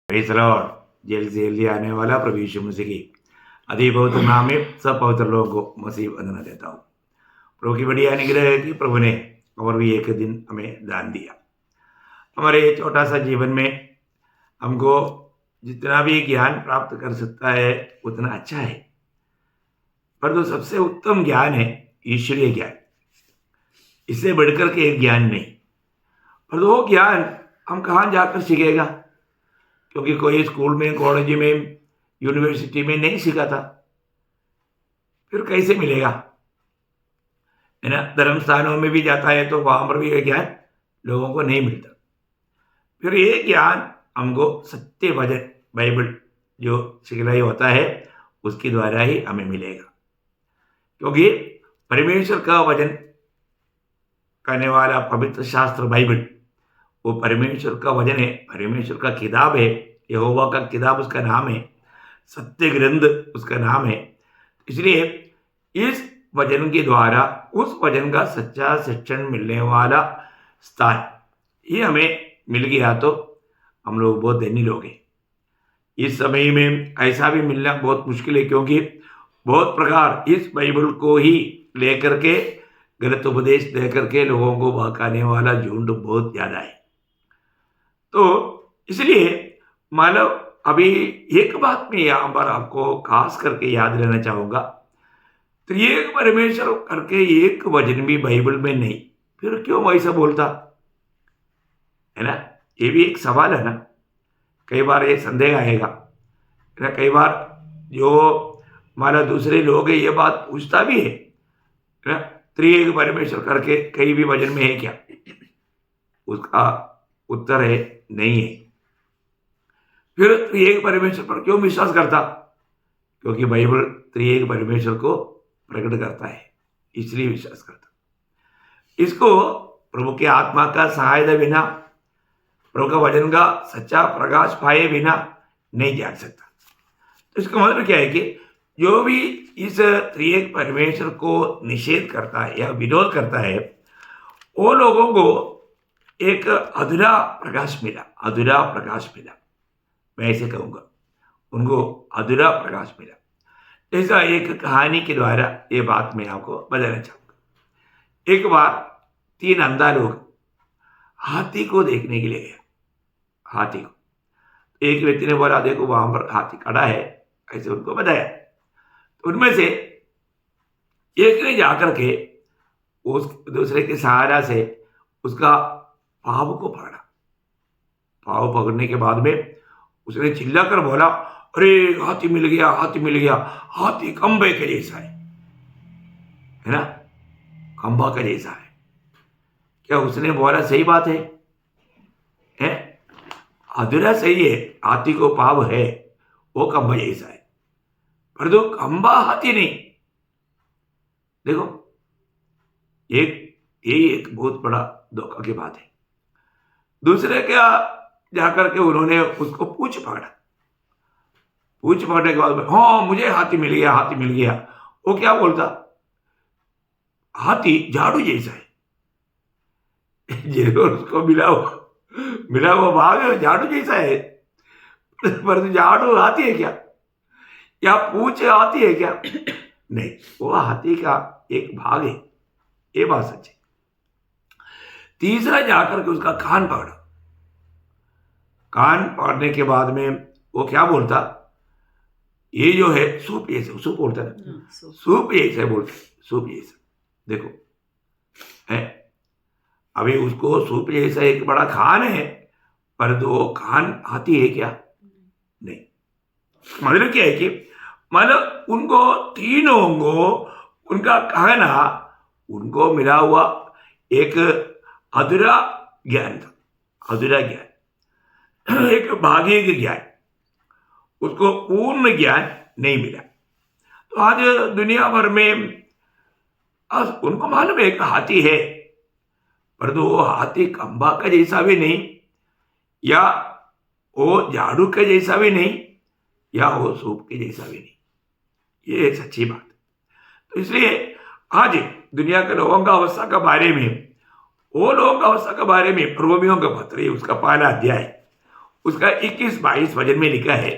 Praise the Lord. जल्द से जल्दी आने वाला प्रभु यीशु मसीह की अति पवित्र नाम में सब पवित्र लोगों को मसीह वंदना देता हूँ। प्रभु की बड़ी अनुग्रह है कि प्रभु ने और भी एक दिन हमें दान दिया। हमारे छोटा सा जीवन में हमको जितना भी ज्ञान प्राप्त कर सकता है उतना अच्छा है, पर जो सबसे उत्तम ज्ञान है ईश्वरीय ज्ञान, इससे बढ़कर के एक ज्ञान नहीं। पर वो ज्ञान हम कहाँ जाकर सीखेगा, क्योंकि कोई स्कूल में, कॉलेज में, यूनिवर्सिटी में नहीं सीखा था, फिर कैसे मिलेगा, है ना। धर्म स्थानों में भी जाता है तो वहां पर भी ये ज्ञान लोगों को नहीं मिलता। फिर ये ज्ञान हमको सत्य वचन बाइबल जो सिखलाई होता है उसके द्वारा ही हमें मिलेगा, क्योंकि परमेश्वर का वचन करने वाला पवित्र शास्त्र बाइबल वो परमेश्वर का वचन है, परमेश्वर का किताब है, यहोवा का किताब उसका नाम है, सत्य ग्रंथ उसका नाम है। इसलिए इस वचन के द्वारा उस वचन का सच्चा शिक्षण मिलने वाला स्थान ये हमें मिल गया तो हम लोग बहुत धन्य लोग हैं। इस समय में ऐसा भी मिलना बहुत मुश्किल है, क्योंकि बहुत प्रकार इस बाइबल को ही लेकर के गलत उपदेश देकर के लोगों को बहकाने वाला झुंड बहुत ज़्यादा है। तो इसलिए मानव अभी एक बात में यहाँ पर आपको खास करके याद रहना चाहूँगा, तो ये परमेश्वर करके एक वचन भी बाइबल में नहीं, फिर क्यों ऐसा बोलता है ना। ये भी एक सवाल है ना। कई बार ये संदेह आएगा ना, कई बार जो हमारा दूसरे लोग है ये बात पूछता भी है ना, त्रिएक परमेश्वर करके कहीं भी वचन में है क्या, उसका उत्तर है नहीं है। फिर त्रिएक परमेश्वर पर क्यों विश्वास करता, क्योंकि बाइबल त्रिएक परमेश्वर को प्रकट करता है, इसलिए विश्वास करता। इसको प्रभु के आत्मा का सहायता बिना, प्रभु का वचन का सच्चा प्रकाश पाए बिना नहीं जान सकता। तो इसका मतलब क्या है कि जो भी इस त्रिएक परमेश्वर को निषेध करता है या विरोध करता है, वो लोगों को एक अधूरा प्रकाश मिला, अधूरा प्रकाश मिला, मैं ऐसे कहूँगा, उनको अधूरा प्रकाश मिला। ऐसा एक कहानी के द्वारा ये बात मैं आपको बताना चाहूँगा। एक बार 3 अंधा लोग हाथी को देखने के लिए गए। हाथी को एक व्यक्ति ने बोला, देखो वहां पर हाथी खड़ा है, ऐसे उनको बताया। तो उनमें से एक ने जाकर के उस दूसरे के सहारा से उसका पाँव को पकड़ा। पाँव पकड़ने के बाद में उसने चिल्लाकर बोला, अरे हाथी मिल गया, हाथी मिल गया, हाथी खंबे के जैसा है ना, खंबा का जैसा है। क्या उसने बोला सही बात है? अधूरा सही है, हाथी को पाव है, वो खंबा जैसा है, पर जो खंबा हाथी नहीं। देखो एक बहुत बड़ा धोखा की बात है। दूसरे क्या जाकर के उन्होंने उसको पूछ पकड़ा। पूछ पकड़ने के बाद में, हाँ मुझे हाथी मिल गया, हाथी मिल गया। वो क्या बोलता, हाथी झाड़ू जैसा है। जो उसको मिला वो भाग झाड़ू जैसा है, पर झाड़ू हाथी है क्या, या पूछ हाथी है क्या? नहीं, वो हाथी का एक भाग है, ये बात सच है। तीसरा जाकर के उसका कान पकड़ा। कान पकड़ने के बाद में वो क्या बोलता, ये जो है सूप जैसे, सूप बोलता है, सूप जैसे बोलते, सूप जैसा। देखो है, अभी उसको सूप जैसा एक बड़ा खान है, पर दो खान हाथी है क्या? नहीं। मतलब क्या है कि मतलब उनको तीनों को उनका कहना, उनको मिला हुआ एक अधूरा ज्ञान था, अधूरा ज्ञान, एक भागीय ज्ञान, उसको पूर्ण ज्ञान नहीं मिला। तो आज दुनिया भर में उनको मालूम है एक हाथी है, पर तो वो हाथी खंबा का जैसा भी नहीं, या वो झाड़ू के जैसा भी नहीं, या वो सूप के जैसा भी नहीं। ये एक सच्ची बात। तो इसलिए आज दुनिया के लोगों का अवस्था के बारे में, वो लोगों का अवस्था के बारे में रोमियों का पत्र, उसका 1 अध्याय, उसका 21-22 वचन में लिखा है।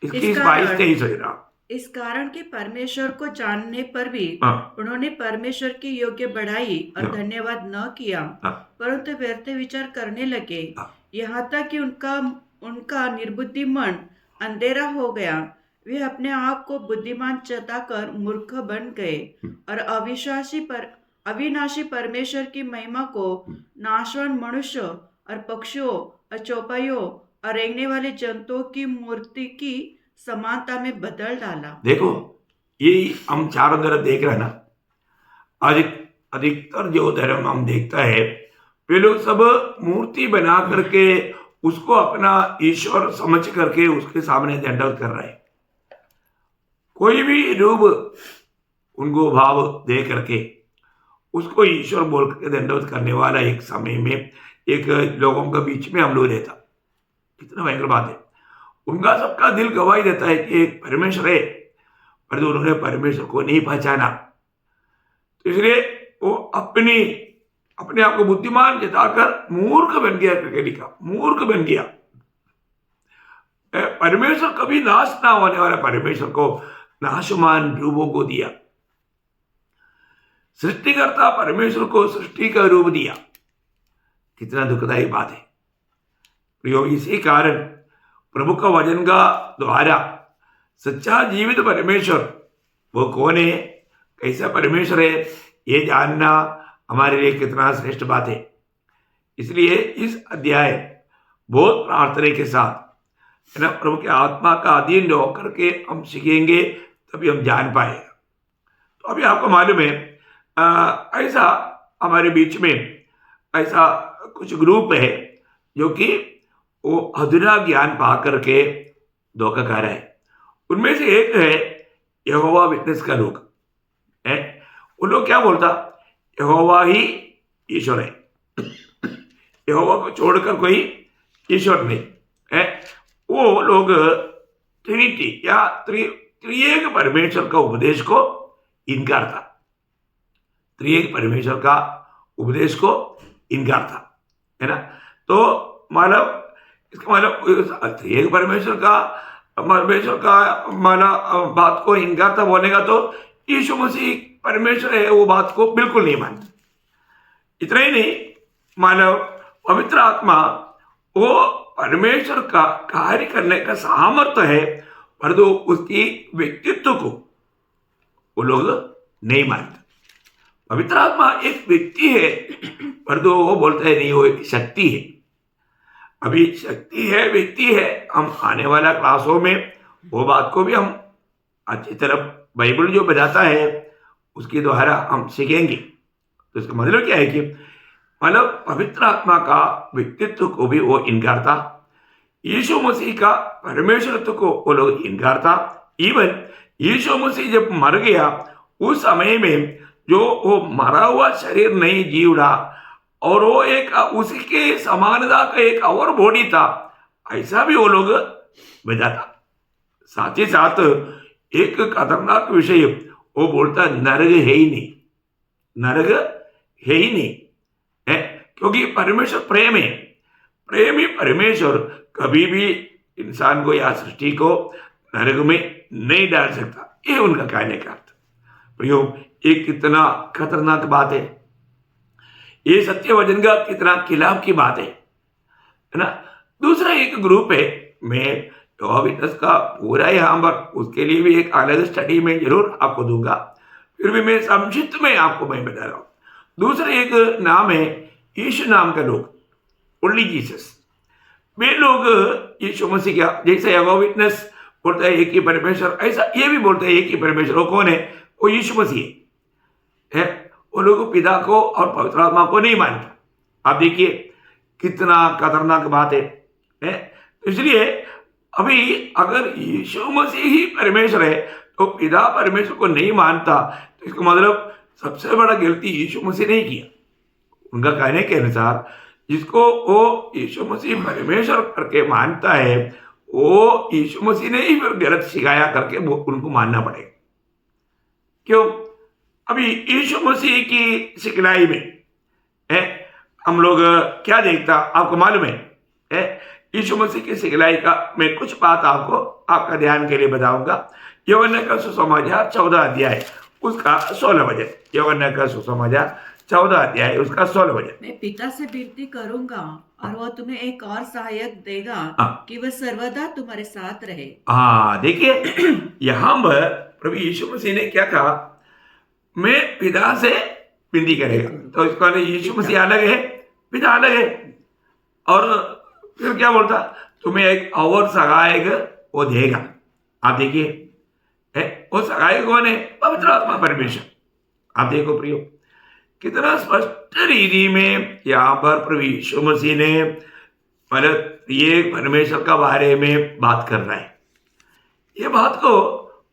21-22-23 वचन। इस कारण कि परमेश्वर को जानने पर भी हाँ। उन्होंने परमेश्वर की योग्य बढ़ाई और हाँ। धन्यवाद न किया, हाँ। परंतु व्यर्थ विचार करने लगे, हाँ। यहाँ तक कि उनका उनका निर्बुद्धि मन अंधेरा हो गया। वे अपने आप को बुद्धिमान जताकर मूर्ख बन गए और अविनाशी परमेश्वर की महिमा को नाशवान मनुष्य और पक्षियों और चौपाइयों और रेंगने वाले जंतुओं की मूर्ति की समानता में बदल डाला। देखो, ये हम चारों तरफ देख रहे हैं ना। अधिकतर जो धर्म हम देखता है, वे लोग सब मूर्ति बना करके उसको अपना ईश्वर समझ करके उसके सामने दंडवत कर रहे हैं। कोई भी रूप उनको भाव दे करके उसको ईश्वर बोल करके दंडवत करने वाला एक समय में एक लोगों के बीच में हम लोग रहता। कितना भयंकर बात है। उनका सबका दिल गवाही देता है कि एक परमेश्वर है, पर उन्होंने परमेश्वर को नहीं पहचाना, तो इसलिए वो अपने आप को बुद्धिमान जताकर मूर्ख बन गया करके लिखा। मूर्ख बन गया। परमेश्वर कभी नाश ना होने वाला परमेश्वर को नाशमान रूपों को दिया। सृष्टिकर्ता परमेश्वर को सृष्टि का रूप दिया। कितना दुखदायी बात है। इसी कारण प्रभु का वचन का द्वारा सच्चा जीवित परमेश्वर वो कौन है, कैसा परमेश्वर है, ये जानना हमारे लिए कितना श्रेष्ठ बात है। इसलिए इस अध्याय बहुत प्रार्थना के साथ है ना, प्रभु के आत्मा का अधीन होकर के हम सीखेंगे, तभी हम जान पाएगा। तो अभी आपको मालूम है, ऐसा हमारे बीच में ऐसा कुछ ग्रुप है जो कि वो अधूरा ज्ञान पा करके धोखा खा रहा है। उनमें से एक है यहोवा विटनेस का लोग है। वो लोग क्या बोलता, यहोवा ही ईश्वर है, यहोवा को छोड़कर कोई ईश्वर नहीं है। वो लोग ट्रिनिटी या त्रिएक परमेश्वर का उपदेश को इनकार था। त्रिएक परमेश्वर का उपदेश को इनकार था, है ना। तो मतलब इसका मतलब त्रिएक परमेश्वर का मतलब बात को इनकार था बोलने का, तो यीशु मसीह परमेश्वर है वो बात को बिल्कुल नहीं मानते। इतना ही नहीं, मानव पवित्र आत्मा वो परमेश्वर का कार्य करने का सामर्थ्य है, परंतु उसकी व्यक्तित्व को वो लोग नहीं मानते। पवित्र आत्मा एक व्यक्ति है, परंतु वो बोलते हैं नहीं, वो एक शक्ति है। अभी शक्ति है, व्यक्ति है। हम आने वाला क्लासों में वो बात को भी हम अच्छी तरह बाइबल जो बताता है उसके द्वारा हम सीखेंगे। तो इसका मतलब क्या है कि मतलब पवित्र आत्मा का व्यक्तित्व को भी वो इनकार था। यीशु मसीह का परमेश्वरत्व को वो लोग इनकार था। इवन यीशु मसीह जब मर गया उस समय में जो वो मरा हुआ शरीर नहीं जी उड़ा और वो एक उसके समानता का एक और बॉडी था, ऐसा भी वो लोग बताता। साथ ही साथ एक खतरनाक विषय वो बोलता, नरक है ही नहीं, नरक है ही नहीं है, क्योंकि परमेश्वर प्रेम है। प्रेमी परमेश्वर कभी भी इंसान को या सृष्टि को नरक में नहीं डाल सकता। ये उनका कहने का अर्थ। प्रयोग ये कितना खतरनाक बात है। ये सत्य वचन का कितना खिलाफ की बात है ना। दूसरा एक ग्रुप है, मैं यहोवा विटनेस का पूरा यहाँ पर उसके लिए भी एक अलग स्टडी में जरूर आपको दूंगा, फिर भी मैं संक्षिप्त में आपको मैं बता रहा हूँ। दूसरा एक नाम है यीशु नाम का लोग, ओनली जीसस। वे लोग यीशु मसीह क्या, जैसे यहोवा विटनेस बोलता है एक ही परमेश्वर, ऐसा ये भी बोलते हैं एक ही परमेश्वर। वो कौन है? वो यीशु मसीह है। वो लोग पिता को और पवित्र आत्मा को नहीं मानता। आप देखिए कितना खतरनाक बात है। इसलिए अभी अगर यीशु मसीह ही परमेश्वर है तो पिता परमेश्वर को नहीं मानता, तो इसका मतलब सबसे बड़ा गलती यीशु मसीह ने किया। उनका कहने के अनुसार जिसको वो यीशु मसीह परमेश्वर करके मानता है, वो यीशु मसीह ने ही फिर गलत सिखाया करके वो उनको मानना पड़ेगा। क्यों? अभी यीशु मसीह की सिखलाई में है हम लोग क्या देखता, आपको मालूम है यीशु मसीह की सिखलाई का मैं कुछ बात आपको आपका ध्यान के लिए बताऊंगा। यूहन्ना का सुसमाचार 14 अध्याय उसका 16 वचन। यूहन्ना का सुसमाचार 14 अध्याय उसका 16 वचन। मैं पिता से विनती करूंगा और वह तुम्हें एक और सहायक देगा हाँ। कि वह सर्वदा तुम्हारे साथ रहे। हाँ, देखिए यहाँ पर प्रभु यीशु मसीह ने क्या कहा, मैं पिता से विनती करेगा। तो इसको यीशु मसीह अलग है, पिता अलग है। और फिर क्या बोलता, तुम्हें एक और सहायक वो देगा। आप देखिए वो सहायक कौन है, पवित्र आत्मा परमेश्वर। आप देखो प्रियो, कितना स्पष्ट रीति में यहाँ पर प्रभु यीशु मसीह ने मतलब ये परमेश्वर का बारे में बात कर रहा है। ये बात को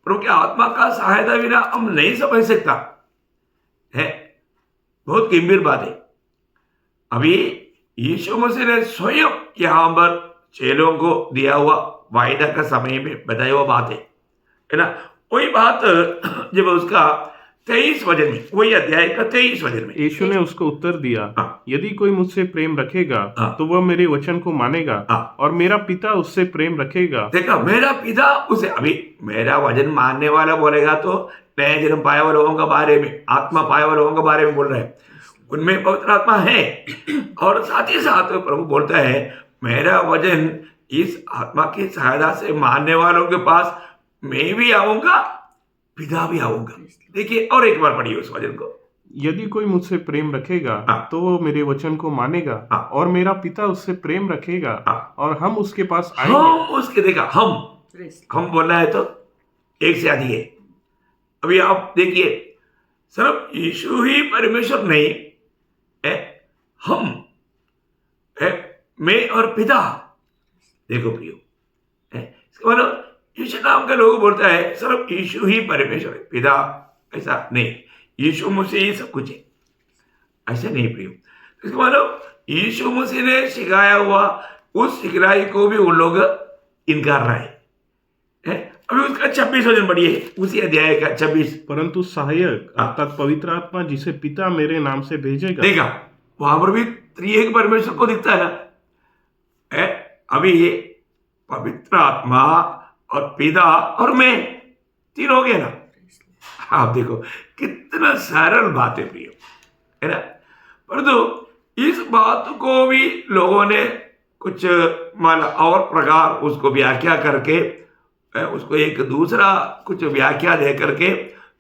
प्रभु के आत्मा का सहायता बिना हम नहीं समझ सकता है। बहुत गंभीर बात है। अभी यीशु मसीह ने स्वयं यहाँ पर चेलों को दिया हुआ वायदा का समय में बताया हुआ बात है ना। वही बात जब उसका 23 वचन में, वही अध्याय का 23 वचन में यीशु ने उसको उत्तर दिया, हाँ। यदि कोई मुझसे प्रेम रखेगा हाँ। तो वह मेरे वचन को मानेगा, हाँ। और मेरा पिता उससे प्रेम रखेगा। देखा, मेरा पिता उसे, अभी मेरा वचन मानने वाला बोलेगा तो नए जन्म पाए हुए लोगों के बारे में, आत्मा पाए हुए लोगों के बारे में बोल रहे हैं। उनमें पवित्र आत्मा है। और साथ ही साथ प्रभु बोलता है, मेरा वचन इस आत्मा की सहायता से मानने वालों के पास मैं भी आऊंगा, पिता भी आऊंगा। देखिए और एक बार पढ़िए उस वचन को, यदि कोई मुझसे प्रेम रखेगा हाँ। तो वह मेरे वचन को मानेगा, हाँ। और मेरा पिता उससे प्रेम रखेगा, हाँ। और हम उसके पास आएंगे। हम उसके, देखा हम बोलना है तो एक से अधिक है। अभी आप देखिए, सिर्फ यीशु ही परमेश्वर नहीं है, हम है, मैं और पिता। देखो प्रियो, इसका मतलब यीशु नाम का लोग बोलता है सिर्फ यीशु ही परमेश्वर है, पिता ऐसा नहीं, यीशु मसीह ही सब कुछ है, ऐसा नहीं प्रियो। इसका मतलब यीशु मसीह ने सिखाया हुआ उस सिखलाई को भी उन लोग इनकार रहा है। अभी उसका 26 वचन बढ़िए, उसी अध्याय का 26। परंतु सहायक हाँ। अर्थात पवित्र आत्मा जिसे पिता मेरे नाम से भेजेगा। देखा, वहां पर भी त्रिएक परमेश्वर को दिखता है ना। अभी ये पवित्र आत्मा और पिता और मैं तीन हो गए ना। आप देखो कितना सरल बात है प्रिय, है ना। परंतु इस बात को भी लोगों ने कुछ माना और प्रकार उसको व्याख्या करके, उसको एक दूसरा कुछ व्याख्या दे करके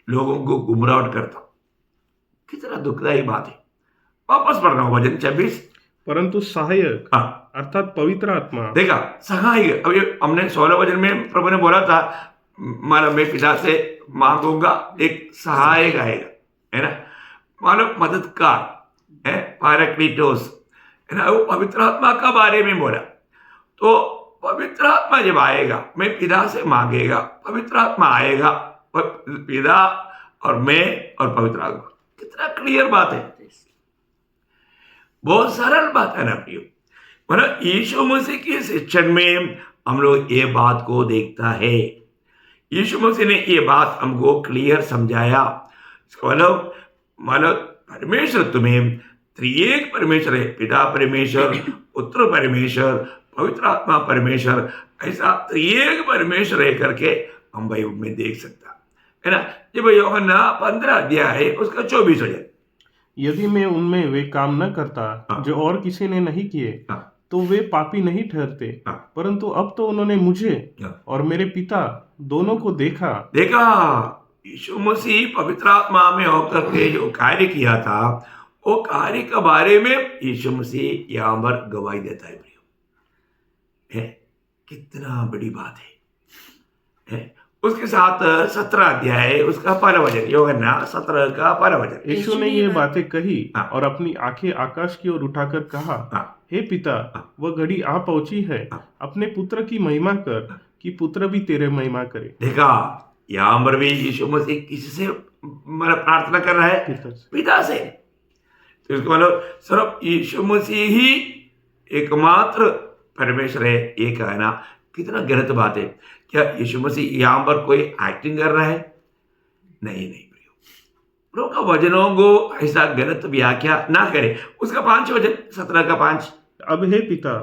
लोगों को गुमराह करता। कितना दुखदायी बात है। वापस पढ़ना हो वचन 26। परंतु सहायक हाँ, अर्थात पवित्र आत्मा। देखा, सहायक। अभी हमने 16 वचन में प्रभु ने बोला था, मानो मैं पिता से मांगूंगा, एक सहायक आएगा, है ना, मानो मददगार है, पैराक्लीटोस, है ना। वो पवित्र आत्मा का बारे में बोला। तो पवित्र आत्मा जब आएगा, मैं पिता से मांगेगा, पवित्र आत्मा आएगा, और पिता और मैं और पवित्र आत्मा। कितना क्लियर बात है, बहुत सरल बात है ना प्रियो। मतलब यीशु मसीह के शिक्षण में हम लोग ये बात को देखता है। यीशु मसीह ने ये बात हमको क्लियर समझाया। मतलब परमेश्वर तुम्हें त्रिएक परमेश्वर है, पिता परमेश्वर, पुत्र परमेश्वर, पवित्र आत्मा परमेश्वर, ऐसा त्रिएक परमेश्वर है करके हम बाइबल में देख सकता है ना। जब यूहन्ना 15 अध्याय है उसका 24 वचन, यदि मैं उनमें वे काम न करता हाँ। जो और किसी ने नहीं किए, हाँ। तो वे पापी नहीं ठहरते। हाँ। परंतु अब तो उन्होंने मुझे हाँ। और मेरे पिता दोनों को देखा। यीशु मसीह पवित्र आत्मा में होकर के जो कार्य किया था, वो कार्य के बारे में यीशु मसीह यहाँ पर गवाही देता है प्रियो। है कितना बड़ी बात है। उसके साथ 17 अध्याय उसका पहला वचन, यूहन्ना 17 का पहला वचन। यीशु ने ये बातें कही हाँ। और अपनी आंखें आकाश की ओर उठाकर कहा, हाँ। हे पिता, वह घड़ी आ पहुंची है, हाँ। अपने पुत्र की महिमा कर कि पुत्र भी तेरे महिमा करे। देखा, यहाँ पर भी यीशु मसीह किससे मतलब प्रार्थना कर रहा है? पिता से। पिता से। तो इसका मतलब सिर्फ यीशु मसीह ही एकमात्र परमेश्वर है, ये कहना कितना गलत बात है। क्या यीशु मसीह यहाँ पर कोई एक्टिंग कर रहा है? नहीं प्रियो, प्रभु का वचनों को ऐसा गलत व्याख्या ना करे। उसका 5 वचन, 17 का 5। अब हे पिता,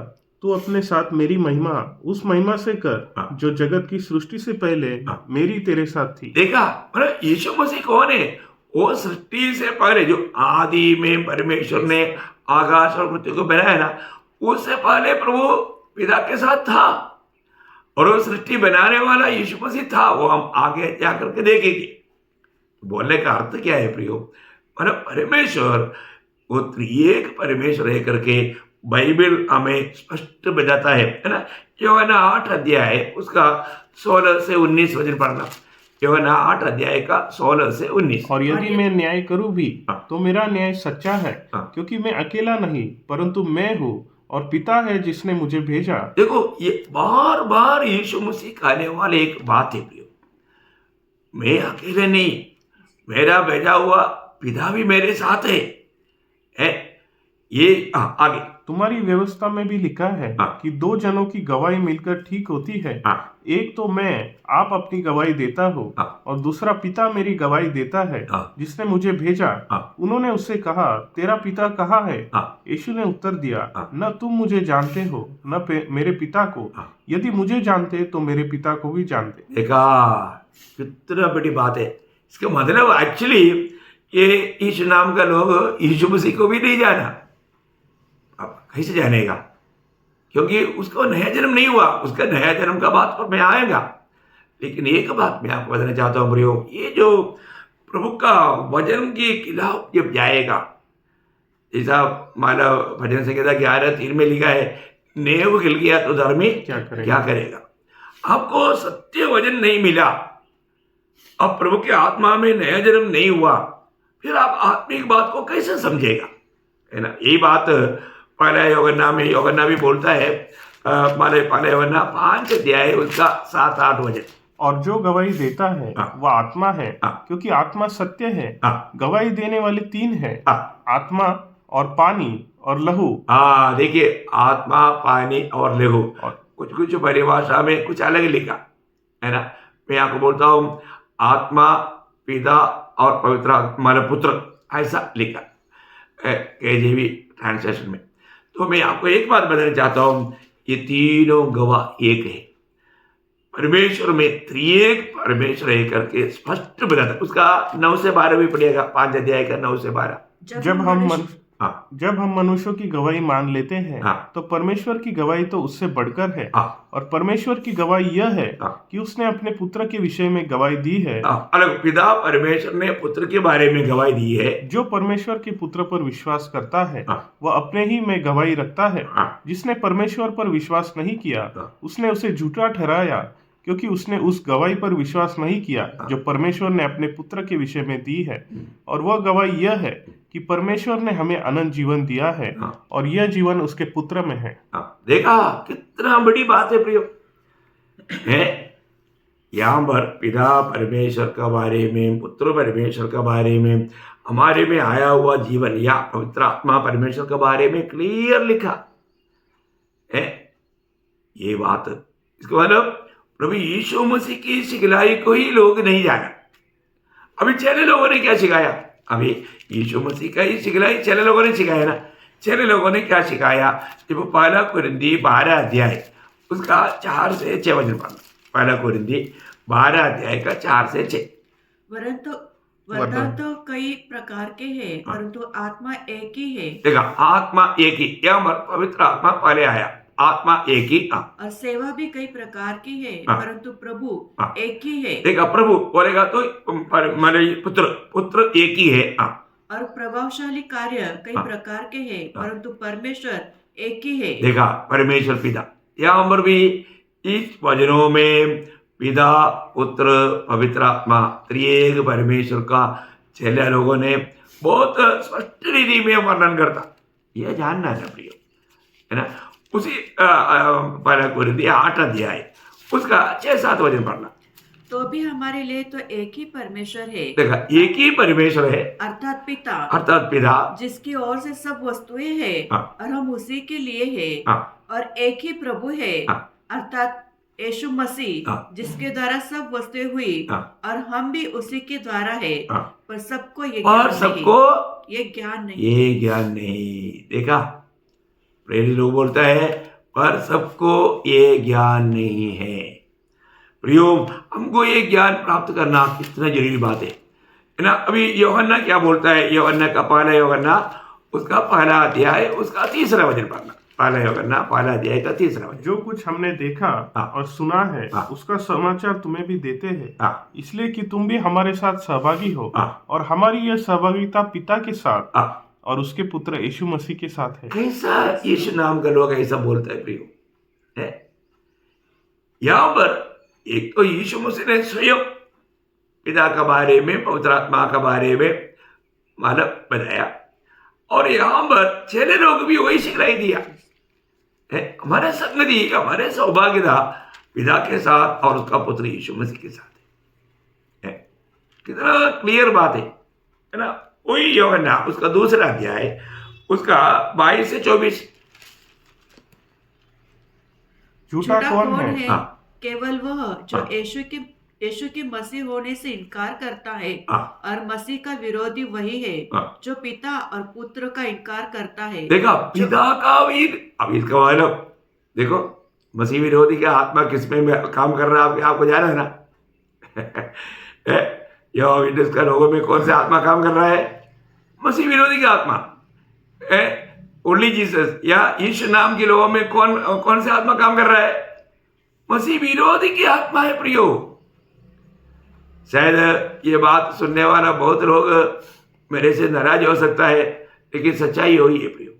तू अपने साथ मेरी महिमा उस महिमा से कर हाँ। जो जगत की सृष्टि से पहले हाँ। मेरी तेरे साथ थी। देखा, मतलब यीशु मसीह कौन है? वो सृष्टि से पहले जो आदि में परमेश्वर ने आकाश और पृथ्वी को बनाया ना, उससे पहले प्रभु पिता के साथ था और वो सृष्टि बनाने वाला यीशु मसीह था। वो हम आगे जा करके देखेंगे। बोलने का अर्थ क्या है प्रियो? मतलब परमेश्वर वो त्रिएक परमेश्वर है करके बाइबल हमें स्पष्ट बताता है ना। यूहन्ना 8 अध्याय उसका 16 से 19 वचन पढ़ना। यूहन्ना 8 अध्याय का 16 से 19। और यदि मैं न्याय करूं भी हाँ। तो मेरा न्याय सच्चा है, हाँ। क्योंकि मैं अकेला नहीं परंतु मैं हूँ और पिता है जिसने मुझे भेजा। देखो, ये बार बार यीशु मसीह कहने वाले एक बात है प्रियो, मैं अकेले नहीं, मेरा भेजा हुआ पिता भी मेरे साथ है? ये आगे तुम्हारी व्यवस्था में भी लिखा है हाँ। कि दो जनों की गवाही मिलकर ठीक होती है। हाँ। एक तो मैं आप अपनी गवाही देता हो हाँ। और दूसरा पिता मेरी गवाही देता है हाँ। जिसने मुझे भेजा। हाँ। उन्होंने उससे कहा, तेरा पिता कहाँ है? हाँ। यीशु ने उत्तर दिया, हाँ। न तुम मुझे जानते हो न मेरे पिता को। हाँ। यदि मुझे जानते तो मेरे पिता को भी जानते। देखा, कितना बड़ी बात है। इसका मतलब एक्चुअली ये यीशु नाम का लोग यीशु मसीह को भी नहीं जाना। अब कैसे जानेगा? क्योंकि उसको नया जन्म नहीं हुआ। उसका नया जन्म का बात पर मैं आएगा। लेकिन एक बात मैं आपको बताना चाहता हूँ प्रियो, ये जो प्रभु का वचन के खिलाफ जब जाएगा, जैसा मानव भजन संहिता 11:3 में लिखा है, नेव हिल गया तो धर्मी क्या करेगा? आपको सत्य वचन नहीं मिला, अब प्रभु के आत्मा में नया जन्म नहीं हुआ, फिर आप आत्मिक बात को कैसे समझेगा? है ना। यही बात पहला यूहन्ना भी बोलता है। पहला यूहन्ना 5 अध्याय उसका 7-8 वचन। और जो गवाही देता है हाँ। वह आत्मा है, हाँ। क्योंकि आत्मा सत्य है। हाँ। गवाही देने वाले 3 हैं, हाँ। आत्मा और पानी और लहू। देखिए, आत्मा, पानी और लहू। और कुछ परिभाषा में कुछ अलग लिखा है ना। मैं आपको बोलता हूँ, आत्मा, पिता और पवित्र आत्मा पुत्र, ऐसा लिखा KJV ट्रांसलेशन में। तो मैं आपको एक बात बताना चाहता हूँ, ये तीनों गवाह एक है। परमेश्वर में त्रिएक परमेश्वर है करके स्पष्ट बताता। उसका 9 से 12 भी पढ़िएगा, 5 अध्याय का 9 से 12। जब हम मनुष्यों की गवाही मान लेते हैं हाँ। तो परमेश्वर की गवाही तो उससे बढ़कर है। हाँ। और परमेश्वर की गवाही यह है हाँ। कि उसने अपने पुत्र के विषय में गवाही दी है। अलग पिता परमेश्वर ने पुत्र के बारे में गवाही दी है। जो परमेश्वर के पुत्र पर विश्वास करता है हाँ। वह अपने ही में गवाही रखता है। हाँ। जिसने परमेश्वर पर विश्वास नहीं किया हाँ। उसने उसे झूठा ठहराया, क्योंकि उसने उस गवाही पर विश्वास नहीं किया जो परमेश्वर ने अपने पुत्र के विषय में दी है। और वह गवाही यह है कि परमेश्वर ने हमें अनंत जीवन दिया है और यह जीवन उसके पुत्र में है। देखा, कितना बड़ी बात है प्रियो। है यहाँ पर पिता परमेश्वर के बारे में, पुत्र परमेश्वर के बारे में, हमारे में आया हुआ जीवन या पवित्र आत्मा परमेश्वर के बारे में क्लियर लिखा है। ये बात, इसका मतलब प्रभु यीशु मसीह की सिखलाई को ही लोग नहीं जाना। अभी चेले लोगों ने क्या सिखाया? अभी यीशु मसीह का ही सिखलाई चेले लोगों ने सिखाया ना। चेले लोगों ने क्या सिखाया? जब पहला कुरिन्थी 12 अध्याय उसका 4 से 6 वचन पढ़ना। पहला कुरिन्थी 12 अध्याय का 4 से 6। वरदान तो कई प्रकार के हैं, परंतु आत्मा एक ही है। देखा, आत्मा एक ही, यहाँ पवित्र आत्मा पहले आया, आत्मा एक ही। और सेवा भी कई प्रकार की है, परंतु प्रभु एक ही है। देखा, प्रभु बोलेगा तो पुत्र एक ही है। और प्रभावशाली कार्य कई प्रकार के हैं, परंतु परमेश्वर एक ही है। देखा, परमेश्वर पिता। यहाँ पर भी इस वचनों में पिता, पुत्र, पवित्र आत्मा, त्रिएक परमेश्वर का चेले लोगों ने बहुत स्पष्ट रीति में वर्णन करता। यह जानना था प्रियो, है ना। उसी पहला कुरिन्थी 8 अध्याय उसका 6-7 वचन पढ़ना। तो भी हमारे लिए तो एक ही परमेश्वर है। देखा, एक ही परमेश्वर है, अर्थात पिता, जिसकी ओर से सब वस्तुएं हैं और हम उसी के लिए हैं। और एक ही प्रभु है, अर्थात यीशु मसीह, जिसके द्वारा सब वस्तुएं हुई और हम भी उसी के द्वारा है। पर सबको ये ज्ञान नहीं। देखा, प्रेरित लोग बोलता है पर सबको ये ज्ञान नहीं है। प्रियो, हमको ये ज्ञान प्राप्त करना कितना जरूरी बात है ना। अभी यूहन्ना क्या बोलता है, यूहन्ना का पहला यूहन्ना उसका पहला अध्याय उसका 3रा वचन पढ़ना। पहला यूहन्ना पहला अध्याय का 3रा वचन। जो कुछ हमने देखा और सुना है उसका समाचार तुम्हें भी देते हैं, इसलिए कि तुम भी हमारे साथ सहभागी हो, और हमारी यह सहभागिता पिता के साथ और उसके पुत्र यीशु मसीह के साथ है। कैसा यीशु नाम का लोग ऐसा बोलता है प्रियो है। यहाँ पर एक तो यीशु मसीह ने स्वयं पिता के बारे में, पवित्र आत्मा के बारे में मतलब बताया, और यहाँ पर चेले लोग भी वही सिखलाई दिया है। हमारे संगति, हमारे सौभाग्यता पिता के साथ और उसका पुत्र यीशु मसीह के साथ है। कितना क्लियर बात है ना। वही यूहन्ना उसका 2रा अध्याय उसका 22 से 24। झूठा कौन है? केवल वह जो यीशु के मसीह होने से इनकार करता है, और मसीह का विरोधी वही है जो पिता और पुत्र का इनकार करता है। देखा, पिता का वीर। अब इसका मतलब देखो, मसीह विरोधी का आत्मा किस में काम कर रहा है आपको जाना है ना। यह विटनेस का लोगों में कौन सा आत्मा काम कर रहा है? मसीह विरोधी का आत्मा। ओनली जीसस या यीशु नाम के लोगों में कौन सा आत्मा काम कर रहा है? मसीह विरोधी की आत्मा है प्रियो। शायद ये बात सुनने वाला बहुत लोग मेरे से नाराज हो सकता है, लेकिन सच्चाई वही है प्रियो,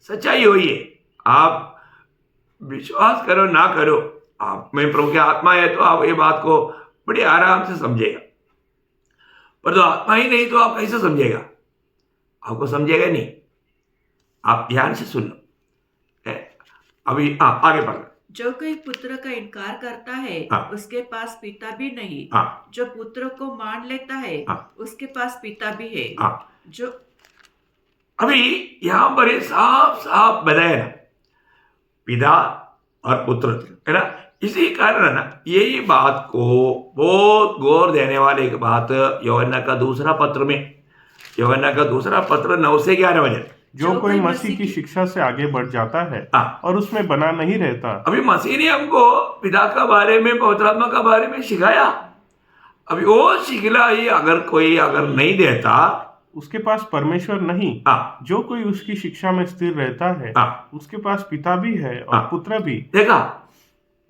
सच्चाई वही है। आप विश्वास करो ना करो, आप में प्रभु की आत्मा है तो आप ये बात को बड़े आराम से समझेगा। पर तो आत्मा ही नहीं तो आप कैसे समझेगा? आपको समझेगा नहीं। आप ध्यान से सुनो। अभी आगे पढ़ना। जो कोई पुत्र का इनकार करता है उसके पास पिता भी नहीं। जो पुत्र को मान लेता है उसके पास पिता भी है। जो अभी यहाँ पर साफ साफ बताया ना, पिता और पुत्र है ना। इसी कारण ना यही बात को बहुत गौर देने वाले एक बात यूहन्ना का 2रा पत्र में, यूहन्ना का 2रा पत्र 9 से 11 वचन। जो कोई मसीह की शिक्षा से आगे बढ़ जाता है और उसमें बना नहीं रहता। अभी मसीह ने हमको पिता का बारे में, पवित्र आत्मा का बारे में सिखाया। अभी वो सिखला ही अगर कोई नहीं देता, उसके पास परमेश्वर नहीं। जो कोई उसकी शिक्षा में स्थिर रहता है उसके पास पिता भी है और पुत्र भी। देखा,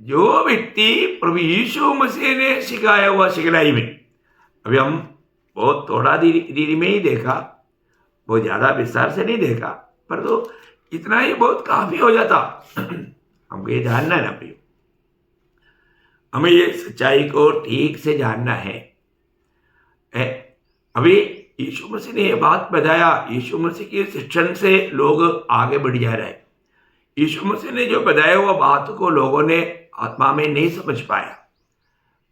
जो व्यक्ति प्रभु यीशु मसीह ने सिखाया हुआ सिखलाई में, अभी हम बहुत थोड़ा धीरे में ही देखा, बहुत ज्यादा विस्तार से नहीं देखा, पर तो इतना ही बहुत काफी हो जाता। हमको ये जानना है ना प्रियो, हमें ये सच्चाई को ठीक से जानना है। अभी यीशु मसीह ने ये बात बताया, यीशु मसीह के शिक्षण से लोग आगे बढ़ जा रहे हैं। यीशु मसीह ने जो बताया हुआ बात को लोगों ने आत्मा में नहीं समझ पाया।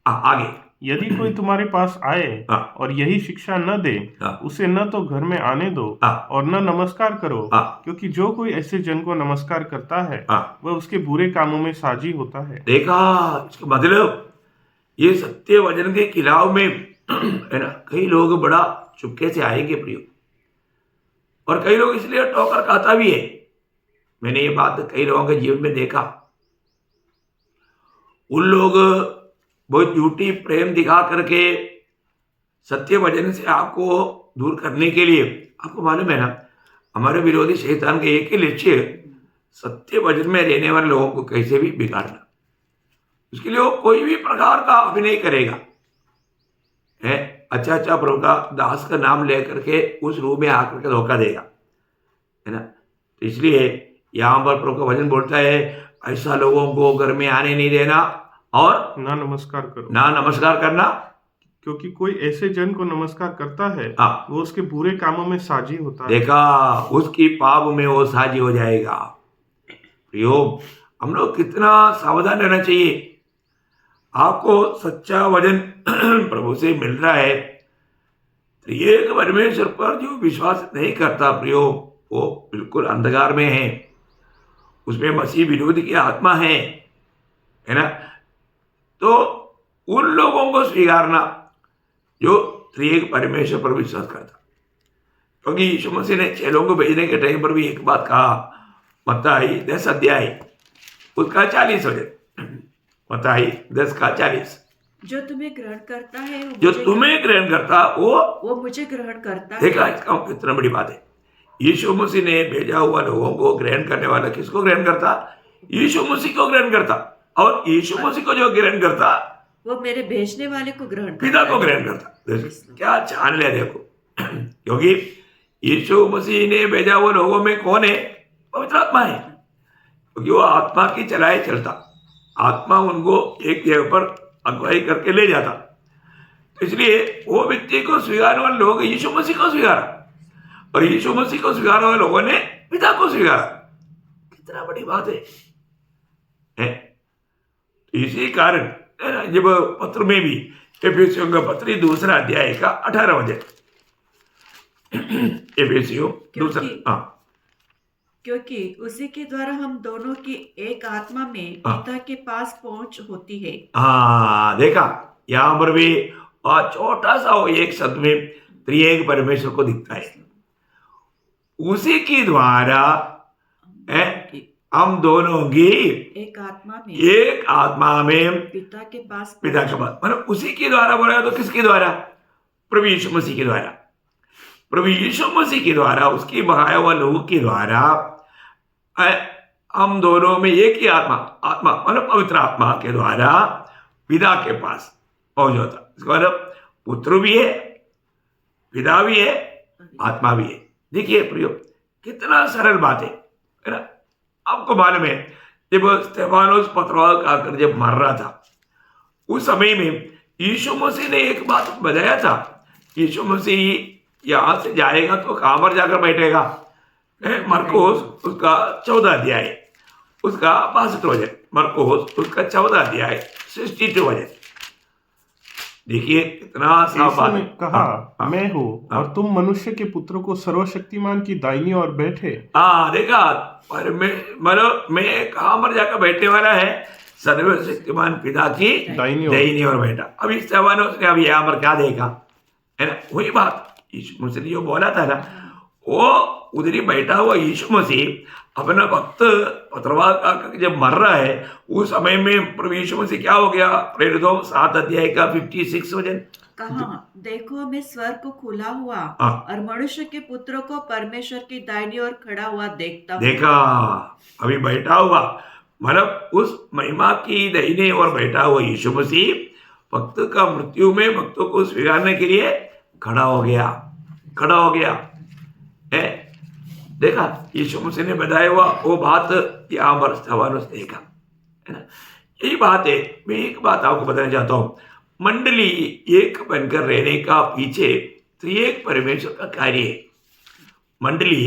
आगे, यदि कोई तुम्हारे पास आए और यही शिक्षा न दे, उसे न तो घर में आने दो और न नमस्कार करो, क्योंकि जो कोई ऐसे जन को नमस्कार करता है वह उसके बुरे कामों में साझी होता है। देखा, इसका मतलब ये सत्य वचन के खिलाफ में है ना, कई लोग बड़ा चुपके से आएंगे प्रियो, और कई लोग इसलिए ठोकर खाता भी है। मैंने ये बात कई लोगों के जीवन में देखा। उन लोग बहुत झूठी प्रेम दिखा करके सत्य वचन से आपको दूर करने के लिए, आपको मालूम है ना, हमारे विरोधी शैतान के एक ही लक्ष्य सत्य वचन में रहने वाले लोगों को कैसे भी बिगाड़ना। उसके लिए वो कोई भी प्रकार का अभिनय करेगा, है अच्छा प्रभु का दास का नाम लेकर के उस रूप में आकर के धोखा देगा, है ना। तो इसलिए यहाँ पर प्रभु का वचन बोलता है, ऐसा लोगों को घर में आने नहीं देना और ना नमस्कार करो, ना नमस्कार करना, क्योंकि कोई ऐसे जन को नमस्कार करता है वो उसके बुरे कामों में साझी होता है। देखा, उसकी पाप में वो साझी हो जाएगा। प्रियो, हम लोग कितना सावधान रहना चाहिए। आपको सच्चा वचन प्रभु से मिल रहा है, तो ये परमेश्वर पर जो विश्वास नहीं करता प्रियो, वो बिल्कुल अंधकार में है, उसमें मसीह विरोधी की आत्मा है ना। तो उन लोगों को स्वीकारना जो त्रिएक परमेश्वर पर विश्वास करता, क्योंकि यीशु मसीह ने चेलों को भेजने के टाइम पर भी एक बात कहा, मत्ती 10 अध्याय उसका 40 वजन। मत्ती 10 का 40। जो तुम्हें ग्रहण करता है जो तुम्हें ग्रहण करता वो मुझे ग्रहण करता है। देखा इसका कितना बड़ी बात है। यीशु मसीह ने भेजा हुआ लोगों को ग्रहण करने वाला किसको ग्रहण करता? यीशु मसीह को ग्रहण करता। और यीशु मसीह को जो ग्रहण करता वो मेरे भेजने वाले को ग्रहण करता, पिता को ग्रहण करता। क्या छान ले देखो, क्योंकि यीशु मसीह ने भेजा हुआ लोगों में कौन है? पवित्र आत्मा है। क्योंकि वो आत्मा की चलाए चलता, आत्मा उनको एक जगह पर अगुवाई करके ले जाता। तो इसलिए वो व्यक्ति को स्वीकारने वाले लोग यीशु मसीह को स्वीकारा, और यीशु मसीह को स्वीकारने वाले लोगों ने पिता को स्वीकारा। कितना बड़ी बात है? इसी कारण जब पत्र में भी एफेसियों का पत्र 2 अध्याय का 18 वचन, एफेसियों 2 क्योंकि उसी के द्वारा हम दोनों की एक आत्मा में पिता के पास पहुंच होती है। देखा यहाँ पर भी छोटा सा एक शब्द में त्रिएक परमेश्वर को दिखता है। उसी के द्वारा हम दोनों की एक आत्मा में पिता के पास मतलब उसी के द्वारा बोला तो किसके द्वारा? प्रभु यीशु मसीह के द्वारा। प्रभु यीशु मसीह के द्वारा, उसकी बहाया हुआ लोगों के द्वारा हम दोनों में एक ही आत्मा मतलब पवित्र आत्मा के द्वारा पिता के पास पहुंच जाता। इसका मतलब पुत्र भी है, पिता भी है, आत्मा भी है। देखिए प्रियो, कितना सरल बात है ना? आपको मालूम है जब स्तेफानोस पथरवाह खाकर जब मर रहा था, उस समय में यीशु मसीह ने एक बात बताया था। यीशु मसीह यहां से जाएगा तो कहां पर जाकर बैठेगा? मरकोस उसका 14 अध्याय उसका 62 वचन, मरकोस उसका 14 अध्याय 62 वचन। देखिए कितना साफ बात है। कहा मैं हूँ और तुम मनुष्य के पुत्र को सर्वशक्तिमान की दाहिनी ओर बैठे। देखा, और मैं कहां पर जाकर बैठने वाला है? सर्वशक्तिमान पिता की दाहिनी ओर बैठा। अब इस जमाने उसने अब यहाँ पर क्या देखा है ना? वही बात यीशु मसीह ने जो बोला था ना, वो उधर ही बैठा हुआ यीशु मसीह अपना भक्त पथरवाह का जब मर रहा है, उस समय में प्रभु यीशु मसीह क्या हो गया? प्रेरितों 7 अध्याय का 56 वचन, कहा देखो मैं स्वर्ग को खुला हुआ और मनुष्य के पुत्र को परमेश्वर की दाहिनी ओर खड़ा हुआ देखता हूं। देखा, अभी बैठा हुआ, मतलब उस महिमा की दाहिनी ओर बैठा हुआ यीशु मसीह भक्त का मृत्यु में भक्तों को स्वीकारने के लिए खड़ा हो गया है। देखा, यीशु मसीह ने बताया हुआ वो बात यहाँ पर स्तेफानोस देखा है ना? यही बात है। मैं एक बात आपको बताना चाहता हूँ, मंडली एक बनकर रहने का पीछे त्रिएक परमेश्वर का कार्य है। मंडली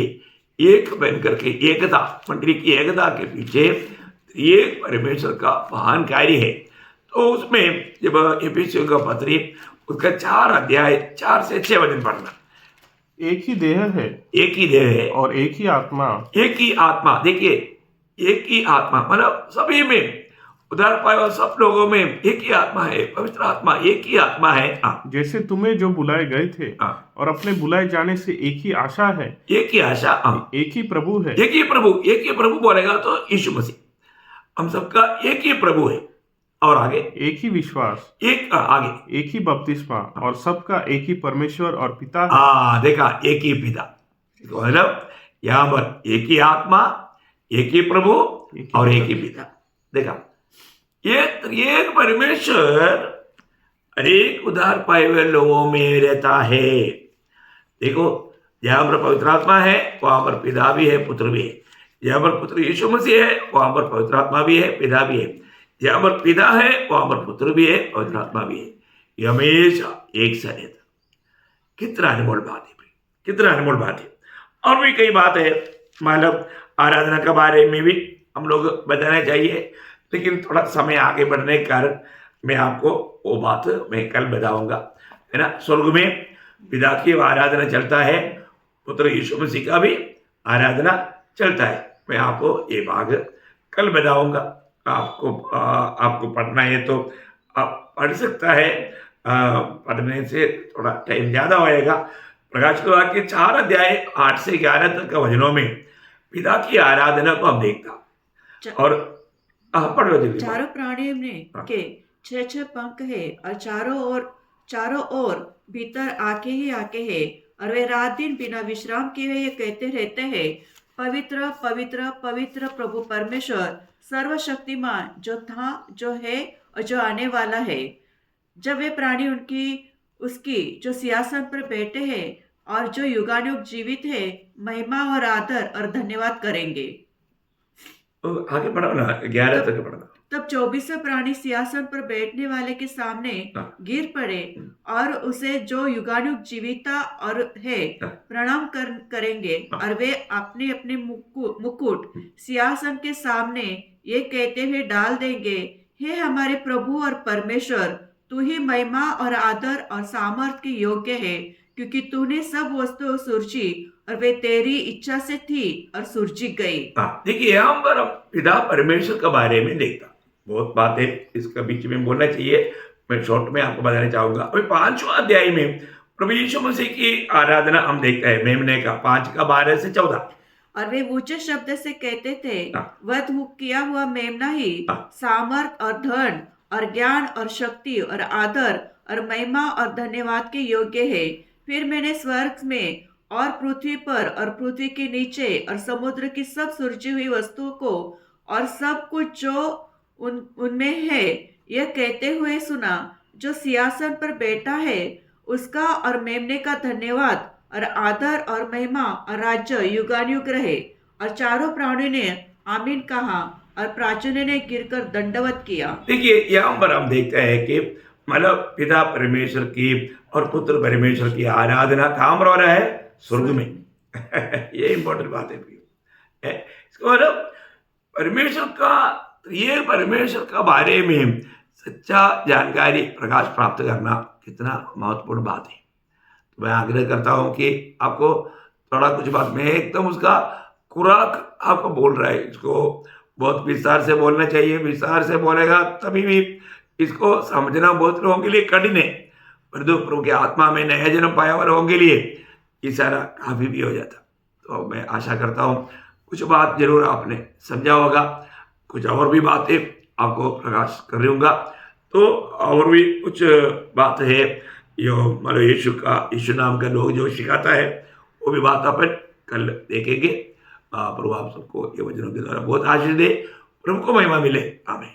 एक बनकर के एकता, मंडली की एकता के पीछे त्रिएक परमेश्वर का महान कार्य है। तो उसमें जब एफेसियों का पत्र उसका 4 अध्याय 4 से 6 वचन पढ़ना। एक ही देह है और एक ही आत्मा। देखिए, एक ही आत्मा मतलब सभी में उधार पाए और सब लोगों में एक ही आत्मा है, पवित्र आत्मा एक ही आत्मा है। जैसे तुम्हें जो बुलाए गए थे और अपने बुलाए जाने से एक ही आशा है, एक ही प्रभु है। एक ही प्रभु बोलेगा तो यीशु मसीह। हम सबका एक ही प्रभु है। और आगे एक ही विश्वास, आगे एक ही बपतिस्मा और सबका एक ही परमेश्वर और पिता है। देखा, एक ही पिता, मतलब यहाँ पर एक ही आत्मा, एक ही प्रभु और एक ही पिता। देखा, ये परमेश्वर अनेक उधार पाए हुए लोगों में रहता है। देखो, जहाँ पर पवित्र आत्मा है वहां पर पिता भी है, पुत्र भी है। जहाँ पर पुत्र यीशु मसीह है वहां पर पवित्र आत्मा भी है, पिता भी है। जहाँ पर पिता है वहां पर पुत्र भी है, पवित्र आत्मा भी है। ये हमेशा एक सा रहता। कितना अनमोल बात है भाई, कितना अनमोल बात है। और भी कई बात है, मतलब आराधना के बारे में भी हम लोग बताना चाहिए, लेकिन थोड़ा समय आगे बढ़ने के कारण मैं आपको वो बात मैं कल बताऊंगा, है ना। स्वर्ग में पिता की आराधना चलता है, पुत्र यीशु मसीह का भी आराधना चलता है। मैं आपको ये भाग कल बताऊंगा। आपको पढ़ना है तो आप पढ़ सकता है। पढ़ने से थोड़ा टाइम ज़्यादा होएगा। प्रकाश के वाक्य 4 अध्याय 8 से 11 तक के वचनों में पिता की आराधना को हम देखता। और पढ़ लो जल्दी। चारों प्राणियों में के 6 पंख है और चारों ओर भीतर आके है और वे रात दिन बिना विश्राम किए ये कहते रहते हैं, पवित्र पवित्र पवित्र प्रभु परमेश्वर सर्वशक्तिमान, जो था, जो है और जो आने वाला है। जब वे प्राणी उसकी जो सिंहासन पर बैठे हैं और जो युगानुयुग जीवित है, महिमा और आदर और धन्यवाद करेंगे। आगे पढ़ो ना, 11 तक पढ़ना। तब 24 प्राणी सिंहासन पर बैठने वाले के सामने गिर पड़े और उसे जो युगानुयुग जीविता और है प्रणाम करेंगे और वे अपने अपने मुकुट सिंहासन के सामने ये कहते हुए डाल देंगे, हे हमारे प्रभु और परमेश्वर, तू ही महिमा और आदर और सामर्थ के योग्य है, क्योंकि तूने सब वस्तु सूरजी और वे तेरी इच्छा से थी और सूरजी गई। देखिए यहाँ पर पिता परमेश्वर के बारे में देखता, बहुत बातें इसका बीच में बोलना चाहिए, मैं शॉर्ट में आपको बताना चाहूंगा। अभी 5वां अध्याय में प्रभु यीशु मसीह की आराधना हम देखते हैं, मेमने का 5:12 से 14। और वे ऊंचे शब्द से कहते थे, वध किया हुआ मेमना ही सामर्थ और धन और ज्ञान और शक्ति और आदर और महिमा और धन्यवाद के योग्य है। फिर मैंने स्वर्ग में और पृथ्वी पर और पृथ्वी के नीचे और समुद्र की सब सृजी हुई वस्तुओं को और सब कुछ जो उनमें है यह कहते हुए सुना, जो सिंहासन पर बैठा है उसका और मेमने का धन्यवाद और आदर और महिमा और राज्य युगानुयुग रहे। और चारों प्राणियों ने आमीन कहा और प्राचीनों ने गिरकर दंडवत किया। देखिए यहाँ पर हम देखते हैं कि मतलब पिता परमेश्वर की और पुत्र परमेश्वर की आराधना कहाँ हो रहा है? स्वर्ग में। ये इंपॉर्टेंट बात है। इसको मतलब परमेश्वर का बारे में सच्चा जानकारी प्रकाश प्राप्त करना कितना महत्वपूर्ण बात है। तो मैं आग्रह करता हूं कि आपको थोड़ा कुछ बात में एकदम उसका खुराक आपको बोल रहा है, इसको बहुत विस्तार से बोलना चाहिए। विस्तार से बोलेगा तभी भी इसको समझना बहुत लोगों के लिए कठिन है, परंतु प्रभु के आत्मा में नया जन्म पाया हुआ लोगों के लिए इशारा काफी भी हो जाता। तो मैं आशा करता हूँ कुछ बात जरूर आपने समझा होगा, कुछ और भी बातें आपको प्रकाश कर रहूँगा। तो और भी कुछ बात है जो मतलब यीशु नाम का लोग जो सिखाता है, वो भी बात अपन कल देखेंगे। प्रभु आप सबको ये वचनों के द्वारा बहुत आशीष दे, प्रभु को महिमा मिले। आमीन।